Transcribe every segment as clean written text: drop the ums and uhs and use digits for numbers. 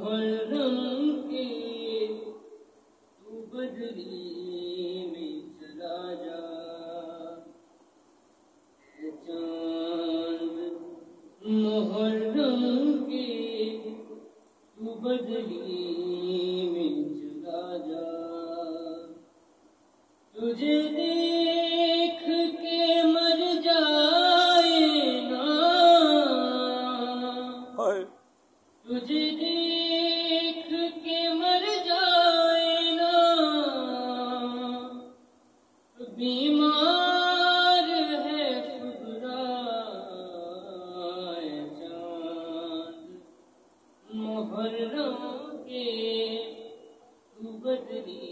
मुहर्रम के तू बदली में चला जा, चांद मुहर्रम के तू बदली में चला जा। तुझे देख के मर जाए ना, तुझे देख के मर जाए ना, बीमार है सुगरा चांद मुहर्रम के तू बदली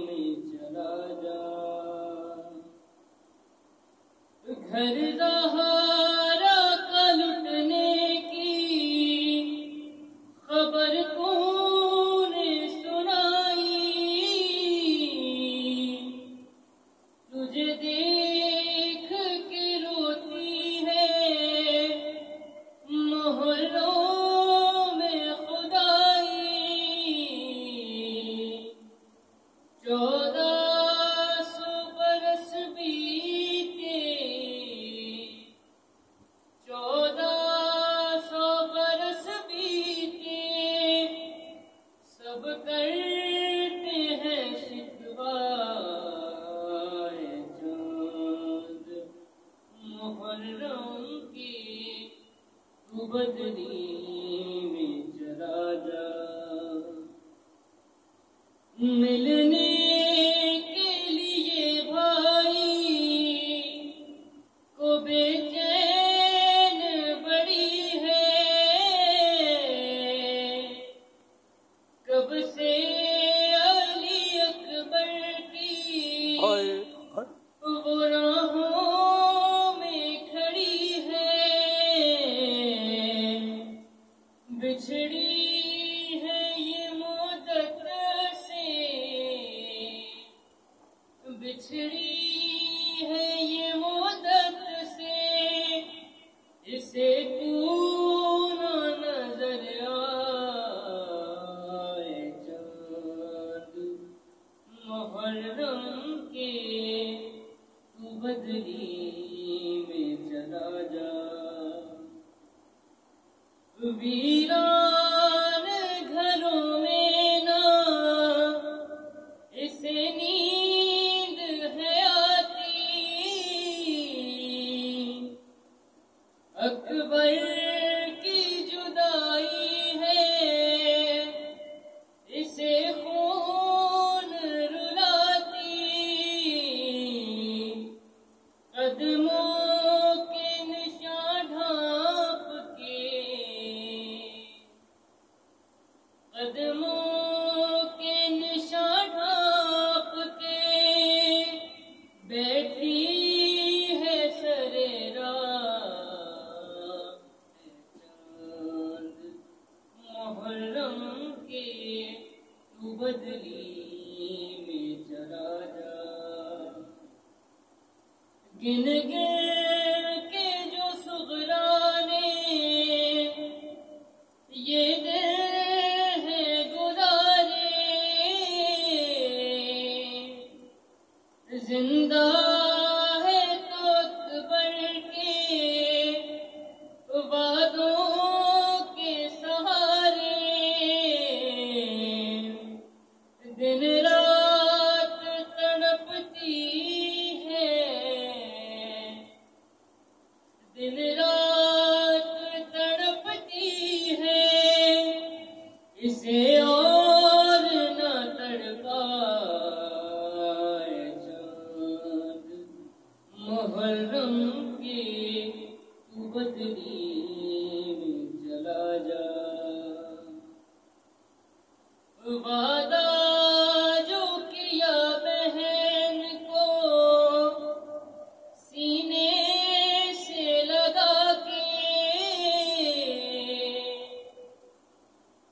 में चला जा। घर ज़हारा का लुटने की खबर तूने सुनाई, तुझे देख के रोती है मुहर्रम में खुदाई। 1400 बरस बीते, 1400 बरस बीते, सब करते हैं शिकवा चांद मुहर्रम की तू बदली में चला जा। मिलने के लिए भाई को बेचैन बड़ी है, कब से अली अकबर की वो राहों में खड़ी है। बिछड़ी है ये मुद्दत से, बिछड़ी है ये मुद्दत से, इसे तू ना नजर आए चांद मुहर्रम के तू बदली में चला जा। वीरान घरों में ना इसे नींद है आती, अकबर की जुदाई है इसे खून रुलाती। कदमों के निशान ढांप के, कदमों के निशान ढांप के बैठी है सरेरा चांद मुहर्रम के तू बदली में चला जा। गिन गिन के जो सुगराने ये दिन है गुजारे, जिंदा है तो अकबर के वादों के सहारे। दिन रात तड़पती है, दिन रात तड़पती है, इसे और न तड़पाए चांद मुहर्रम के तू बदली में चला जा। वादा जो किया बहन को सीने से लगा के,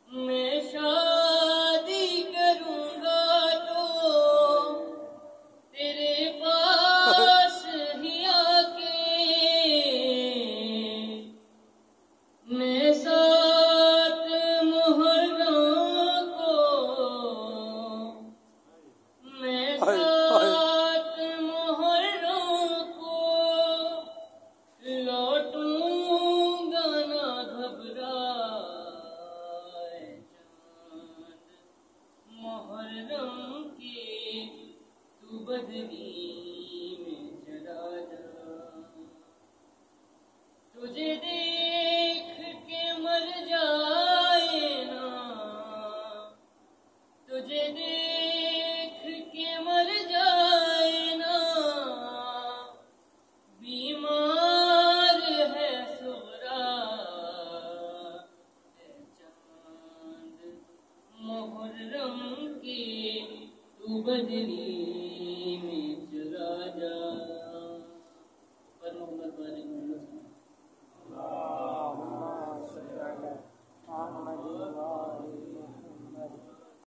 मैं शादी करूंगा तो तेरे पास ही आके, मैं साथ मुहर्रम बदली में चला जा। तुझे देख के मर जाए ना, तुझे देख के मर जाए ना, बीमार है सुगरा है चांद मुहर्रम की तू बदली